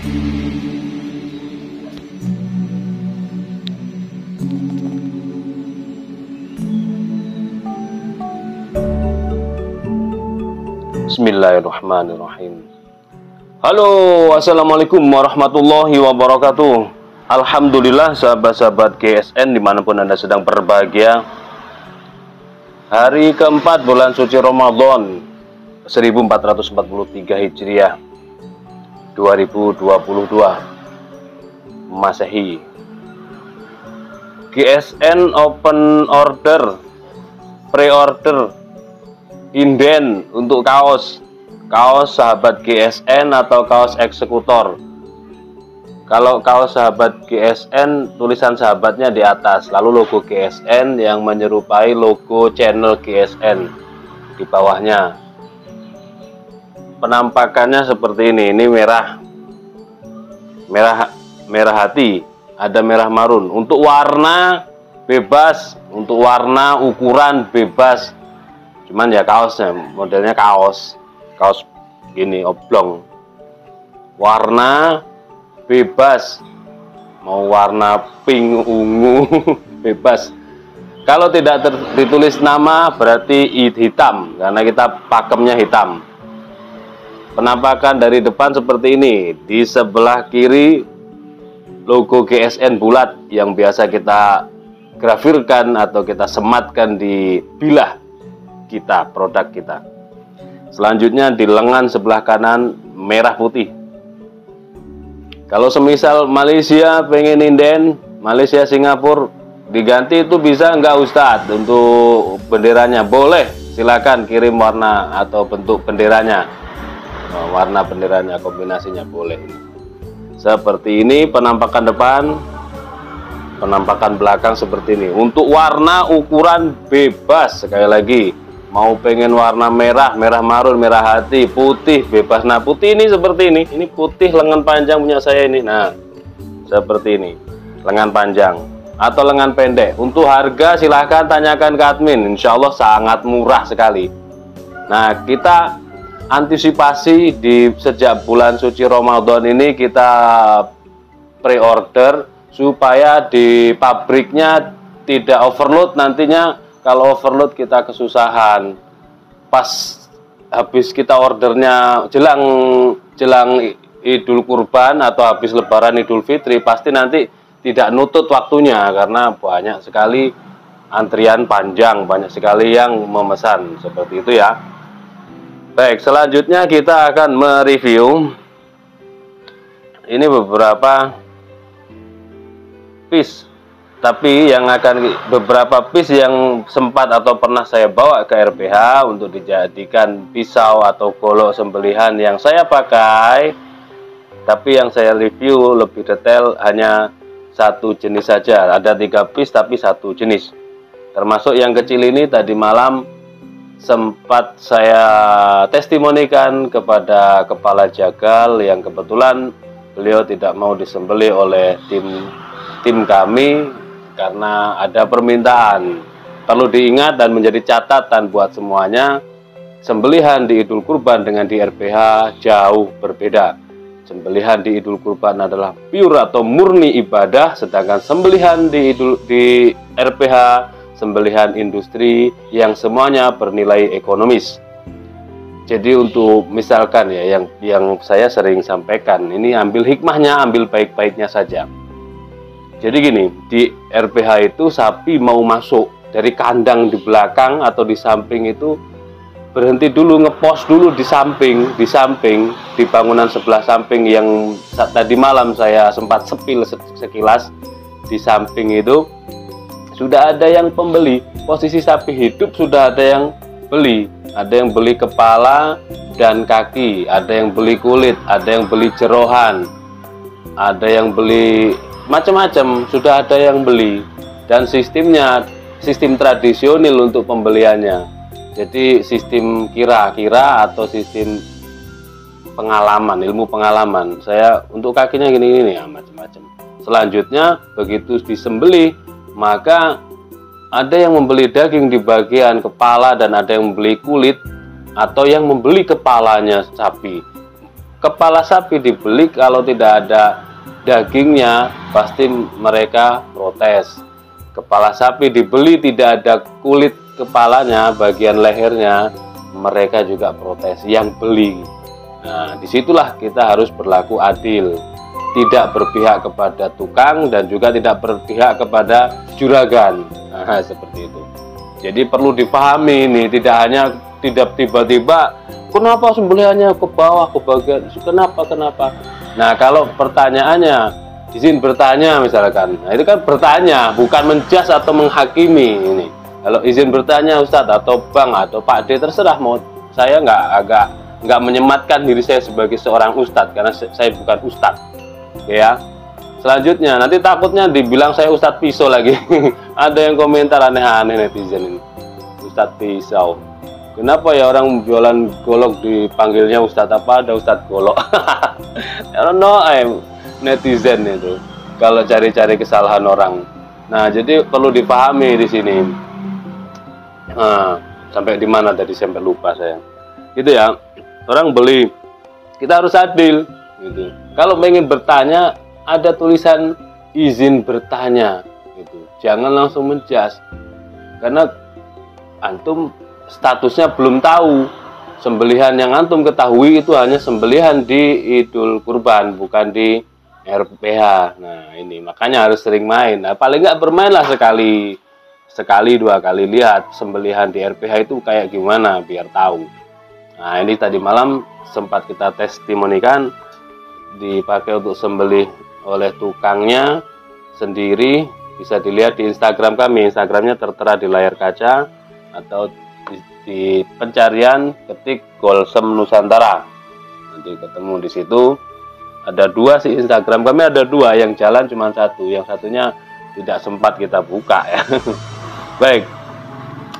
Bismillahirrahmanirrahim. Halo, assalamualaikum warahmatullahi wabarakatuh. Alhamdulillah sahabat-sahabat GSN dimanapun Anda sedang berbahagia. Hari keempat bulan suci Ramadan 1443 Hijriah 2022 Masehi. GSN open order, pre-order inden untuk kaos sahabat GSN atau kaos eksekutor. Kalau kaos sahabat GSN, tulisan sahabatnya di atas, lalu logo GSN yang menyerupai logo channel GSN di bawahnya. Penampakannya seperti ini merah hati, ada merah marun. Untuk warna bebas, untuk warna ukuran bebas. Cuman ya kaosnya, modelnya kaos gini oblong. Warna bebas, mau warna pink, ungu, bebas. Kalau tidak ditulis nama berarti hitam, karena kita pakemnya hitam. Penampakan dari depan seperti ini. Di sebelah kiri logo GSN bulat yang biasa kita grafirkan atau kita sematkan di bilah kita, produk kita. Selanjutnya di lengan sebelah kanan merah putih. Kalau semisal Malaysia pengen inden, Malaysia Singapura diganti itu bisa enggak Ustadz untuk benderanya? Boleh, silakan kirim warna atau bentuk benderanya. Warna benderanya, kombinasinya boleh. Seperti ini penampakan depan. Penampakan belakang seperti ini. Untuk warna ukuran bebas, sekali lagi, mau pengen warna merah, merah marun, merah hati, putih, bebas. Nah, putih ini seperti ini. Ini putih lengan panjang punya saya ini. Nah, seperti ini. Lengan panjang atau lengan pendek. Untuk harga silahkan tanyakan ke admin. Insya Allah sangat murah sekali. Nah, kita antisipasi di sejak bulan suci Ramadan ini kita pre-order supaya di pabriknya tidak overload. Nantinya kalau overload kita kesusahan. Pas habis kita ordernya jelang Idul Kurban atau habis Lebaran Idul Fitri, pasti nanti tidak nutut waktunya karena banyak sekali antrian panjang, banyak sekali yang memesan. Seperti itu ya. Baik, selanjutnya kita akan mereview ini beberapa piece, tapi yang akan beberapa piece yang sempat atau pernah saya bawa ke RPH untuk dijadikan pisau atau golok sembelihan yang saya pakai, tapi yang saya review lebih detail hanya satu jenis saja. Ada 3 piece tapi satu jenis, termasuk yang kecil ini tadi malam sempat saya testimonikan kepada kepala jagal yang kebetulan beliau tidak mau disembelih oleh tim kami karena ada permintaan. Perlu diingat dan menjadi catatan buat semuanya, sembelihan di Idul Kurban dengan di RPH jauh berbeda. Sembelihan di Idul Kurban adalah pure atau murni ibadah, sedangkan sembelihan di RPH sembelihan industri yang semuanya bernilai ekonomis. Jadi untuk misalkan ya yang saya sering sampaikan, ini ambil hikmahnya, ambil baik-baiknya saja. Jadi gini, di RPH itu sapi mau masuk dari kandang di belakang atau di samping itu berhenti dulu, ngepos dulu di samping di bangunan sebelah samping yang tadi malam saya sempat sepil sekilas. Di samping itu sudah ada yang pembeli, posisi sapi hidup sudah ada yang beli. Ada yang beli kepala dan kaki, ada yang beli kulit, ada yang beli jerohan, ada yang beli macam-macam, sudah ada yang beli. Dan sistemnya sistem tradisional untuk pembeliannya. Jadi sistem kira-kira atau sistem pengalaman, ilmu pengalaman. Saya untuk kakinya gini-gini ya, macam-macam. Selanjutnya begitu disembelih, maka ada yang membeli daging di bagian kepala dan ada yang membeli kulit atau yang membeli kepalanya sapi. kepala sapi dibeli kalau tidak ada dagingnya, pasti mereka protes. Kepala sapi dibeli tidak ada kulit kepalanya, bagian lehernya, mereka juga protes yang beli. Nah, disitulah kita harus berlaku adil, tidak berpihak kepada tukang dan juga tidak berpihak kepada juragan. Nah, seperti itu. Jadi perlu dipahami ini, tidak tiba-tiba kenapa sembelihannya ke bawah, ke bagian, kenapa? Nah, kalau pertanyaannya izin bertanya misalkan, nah itu kan bertanya, bukan menjas atau menghakimi ini. Kalau izin bertanya Ustadz atau Bang atau Pak D, terserah, mau saya nggak menyematkan diri saya sebagai seorang Ustadz karena saya bukan Ustadz. Oke ya. Selanjutnya nanti takutnya dibilang saya Ustadz pisau lagi. Ada yang komentar aneh-aneh netizen ini, Ustadz pisau. Kenapa ya orang jualan golok dipanggilnya Ustadz, apa ada Ustadz golok? I don't know, netizen itu kalau cari-cari kesalahan orang. Nah, jadi perlu dipahami di sini. Sampai di mana tadi, sampai lupa saya. Gitu ya. Orang beli, kita harus adil gitu. Kalau pengen bertanya, ada tulisan izin bertanya gitu. Jangan langsung menjas. Karena antum statusnya belum tahu. Sembelihan yang antum ketahui itu hanya sembelihan di Idul Kurban, bukan di RPH. Nah, ini makanya harus sering main. Nah, paling nggak bermainlah sekali 2 kali, lihat sembelihan di RPH itu kayak gimana biar tahu. Nah, ini tadi malam sempat kita testimonikan, dipakai untuk sembelih oleh tukangnya sendiri. Bisa dilihat di Instagram kami. Instagramnya tertera di layar kaca atau di pencarian ketik Golsem Nusantara, nanti ketemu di situ. Ada 2 sih Instagram kami, ada 2, yang jalan cuma 1, yang satunya tidak sempat kita buka ya. Baik,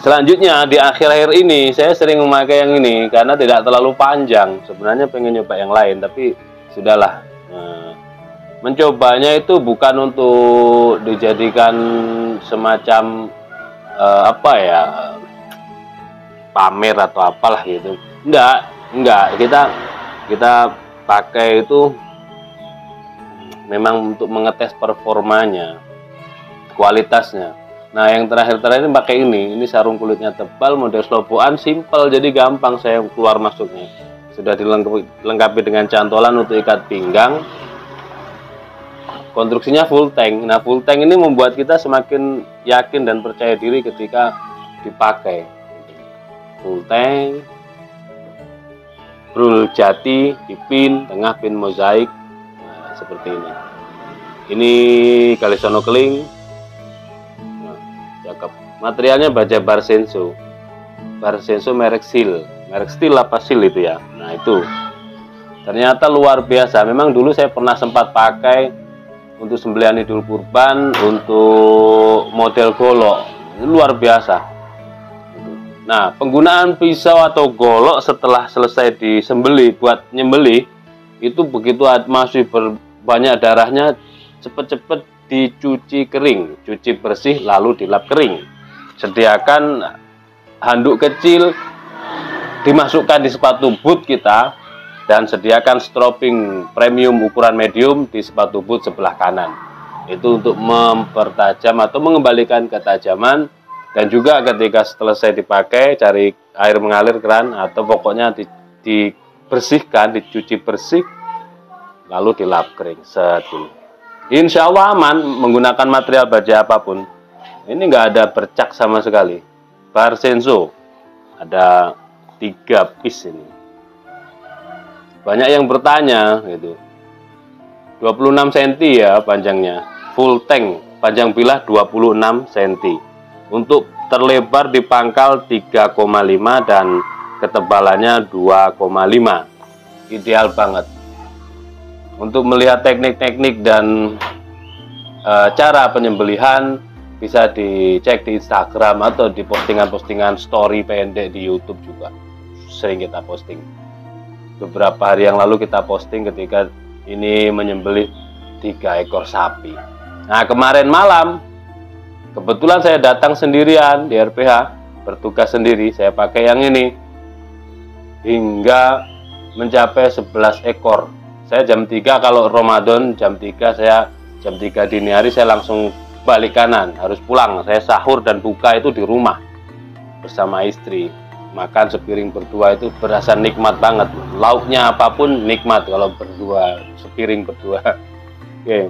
selanjutnya di akhir-akhir ini saya sering memakai yang ini karena tidak terlalu panjang. Sebenarnya pengen nyoba yang lain tapi sudahlah. Mencobanya itu bukan untuk dijadikan semacam pamer atau apalah gitu. Enggak, kita pakai itu memang untuk mengetes performanya, kualitasnya. Nah, yang terakhir ini pakai ini sarung kulitnya tebal, model sloboan, simple, jadi gampang saya keluar masuknya. Sudah dilengkapi dengan cantolan untuk ikat pinggang. Konstruksinya full tank. Nah, full tank ini membuat kita semakin yakin dan percaya diri ketika dipakai. Full tank, brul jati, dipin, tengah pin mozaik. Nah, seperti ini. Ini Kalisono Keling. Nah, cakep. Materialnya baja Barsenso. Barsenso merek Steel. Merek Steel apa Steel itu ya. Nah, itu. Ternyata luar biasa. Memang dulu saya pernah sempat pakai untuk sembelihan Idul Kurban, untuk model golok. Ini luar biasa. Nah, penggunaan pisau atau golok setelah selesai disembelih buat nyembelih itu begitu masih banyak darahnya, cepet-cepet dicuci kering, cuci bersih lalu dilap kering. Sediakan handuk kecil dimasukkan di sepatu boot kita dan sediakan stropping premium ukuran medium di sepatu boot sebelah kanan. Itu untuk mempertajam atau mengembalikan ketajaman. Dan juga ketika selesai dipakai, cari air mengalir keran atau pokoknya dibersihkan, dicuci bersih, lalu dilap kering. Insya Allah aman menggunakan material baja apapun. Ini nggak ada bercak sama sekali. Barsenso ada 3 piece ini. Banyak yang bertanya gitu. 26 cm ya panjangnya, full tank, panjang bilah 26 cm. Untuk terlebar di pangkal 3,5 dan ketebalannya 2,5. Ideal banget. Untuk melihat teknik-teknik dan cara penyembelihan bisa dicek di Instagram atau di postingan-postingan story pendek di YouTube juga. Sering kita posting. Beberapa hari yang lalu kita posting ketika ini menyembelih 3 ekor sapi. Nah, kemarin malam kebetulan saya datang sendirian di RPH, bertugas sendiri, saya pakai yang ini. Hingga mencapai 11 ekor. Saya jam 3 kalau Ramadan, jam 3 dini hari saya langsung balik kanan, harus pulang. Saya sahur dan buka itu di rumah bersama istri. Makan sepiring berdua itu berasa nikmat banget. Lauknya apapun nikmat kalau berdua, sepiring berdua. Oke.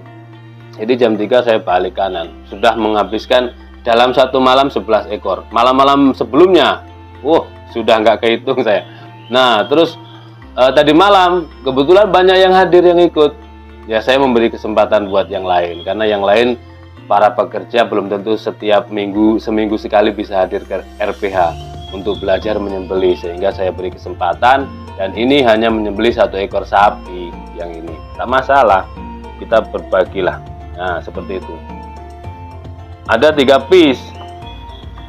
Jadi jam 3 saya balik kanan. Sudah menghabiskan dalam satu malam 11 ekor. Malam-malam sebelumnya, sudah nggak kehitung saya. Nah, terus tadi malam kebetulan banyak yang hadir yang ikut. Ya saya memberi kesempatan buat yang lain. Karena yang lain para pekerja belum tentu setiap seminggu sekali bisa hadir ke RPH untuk belajar menyembelih, sehingga saya beri kesempatan. Dan ini hanya menyembelih 1 ekor sapi yang ini, tak masalah, kita berbagilah. Nah seperti itu. Ada 3 piece,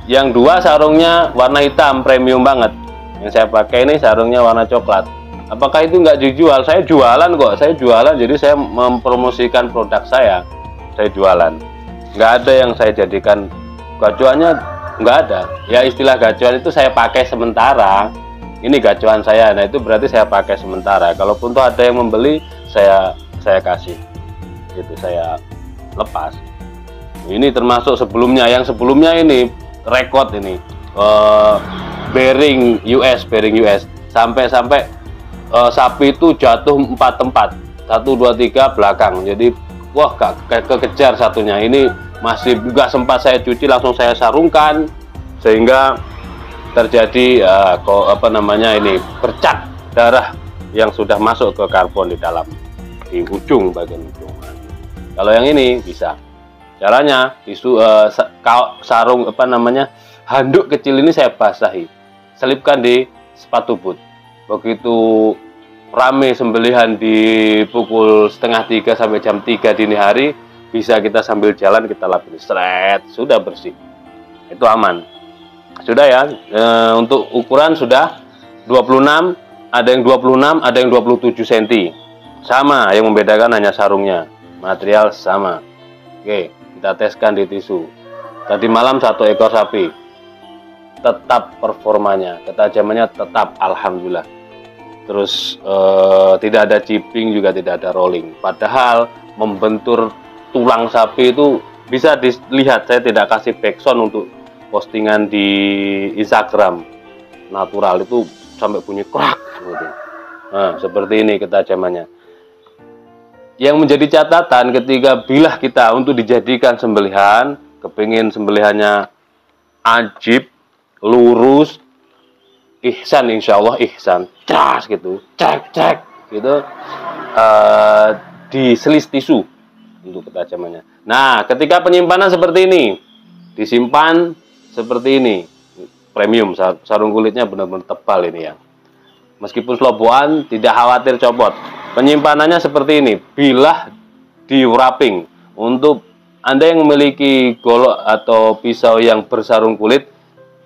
yang 2 sarungnya warna hitam premium banget. Yang saya pakai ini sarungnya warna coklat. Apakah itu nggak dijual? Saya jualan kok, saya jualan. Jadi saya mempromosikan produk saya jualan. Nggak ada yang saya jadikan gacuannya, nggak ada. Ya istilah gacuan itu saya pakai sementara. Ini gacuan saya, nah itu berarti saya pakai sementara. Kalaupun tuh ada yang membeli, saya kasih, itu saya lepas. Ini termasuk sebelumnya, yang sebelumnya ini rekod ini bearing US sampai sapi itu jatuh 4 tempat, 1, 2, 3 belakang. Jadi wah kekejar satunya. Ini masih juga sempat saya cuci, langsung saya sarungkan sehingga terjadi bercak darah yang sudah masuk ke karbon di dalam, di bagian ujung. Kalau yang ini bisa. Caranya sarung handuk kecil ini saya basahi, selipkan di sepatu boot. Begitu rame sembelihan di pukul 2:30 sampai jam 3 dini hari, bisa kita sambil jalan kita lapin, sudah bersih, itu aman. Sudah ya. Untuk ukuran sudah 26, ada yang 26, ada yang 27 cm. Sama, yang membedakan hanya sarungnya, material sama. Oke, kita teskan di tisu. Tadi malam 1 ekor sapi, tetap performanya, ketajamannya tetap, alhamdulillah. Terus tidak ada chipping, juga tidak ada rolling. Padahal membentur tulang sapi itu bisa dilihat. Saya tidak kasih backsound untuk postingan di Instagram. Natural itu sampai bunyi krak gitu. Nah seperti ini ketajamannya. Yang menjadi catatan ketika bilah kita untuk dijadikan sembelihan, kepingin sembelihannya ajib, lurus, ihsan, insya Allah ihsan, cas gitu, cek gitu, diselis tisu untuk ketajamannya. Nah ketika penyimpanan seperti ini, disimpan seperti ini, premium, sarung kulitnya benar-benar tebal ini ya. Meskipun selobokan tidak khawatir copot. Penyimpanannya seperti ini, bilah di wrapping. Untuk Anda yang memiliki golok atau pisau yang bersarung kulit,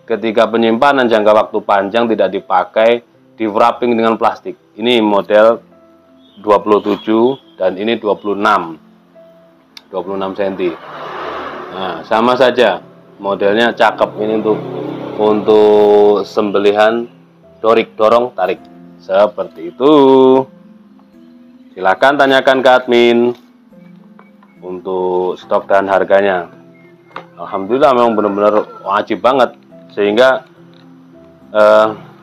ketika penyimpanan jangka waktu panjang tidak dipakai, di wrapping dengan plastik. Ini model 27 dan ini 26 cm. Nah sama saja, modelnya cakep. Ini untuk sembelihan dorong tarik seperti itu. Silakan tanyakan ke admin untuk stok dan harganya. Alhamdulillah memang benar-benar wajib banget, sehingga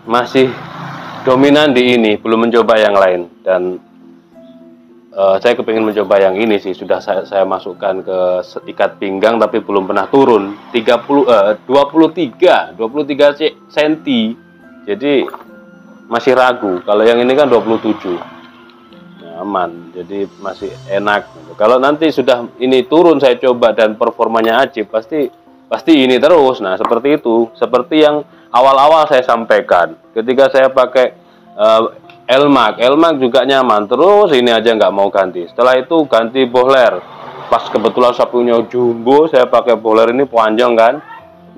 masih dominan di ini, belum mencoba yang lain. Dan saya kepingin mencoba yang ini sih, sudah saya masukkan ke ikat pinggang tapi belum pernah turun. 23 cm, jadi masih ragu. Kalau yang ini kan 27, aman, jadi masih enak. Kalau nanti sudah ini turun, saya coba dan performanya ajib, pasti ini terus. Nah seperti itu, seperti yang awal-awal saya sampaikan ketika saya pakai Elmax juga nyaman terus, ini aja nggak mau ganti. Setelah itu ganti bohler, pas kebetulan sapinya jumbo, saya pakai bohler ini panjang kan,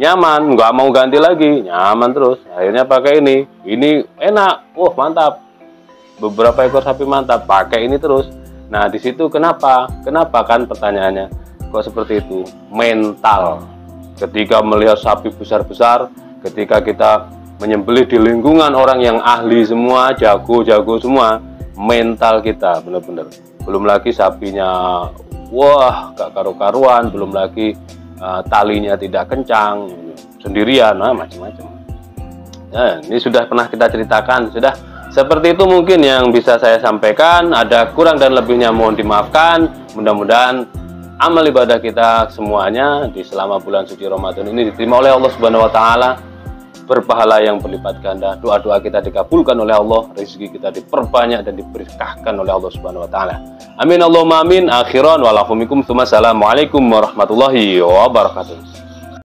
nyaman, nggak mau ganti lagi, nyaman terus. Akhirnya pakai ini enak, mantap. Beberapa ekor sapi mantap, pakai ini terus. Nah di situ kenapa kan pertanyaannya, kok seperti itu? Mental. Ketika melihat sapi besar-besar, ketika kita menyembelih di lingkungan orang yang ahli semua, jago-jago semua, mental kita benar-benar. Belum lagi sapinya, wah gak karu-karuan, belum lagi talinya tidak kencang, sendirian, macam-macam. Nah, ini sudah pernah kita ceritakan, sudah seperti itu mungkin yang bisa saya sampaikan. Ada kurang dan lebihnya mohon dimaafkan. Mudah-mudahan amal ibadah kita semuanya di selama bulan suci Ramadan ini diterima oleh Allah Subhanahu wa taala, berpahala yang berlipat ganda. Doa-doa kita dikabulkan oleh Allah, rezeki kita diperbanyak dan diberkahkan oleh Allah Subhanahu wa taala. Amin Allahumma amin. Akhiran walafumikum. Assalamualaikum warahmatullahi wabarakatuh.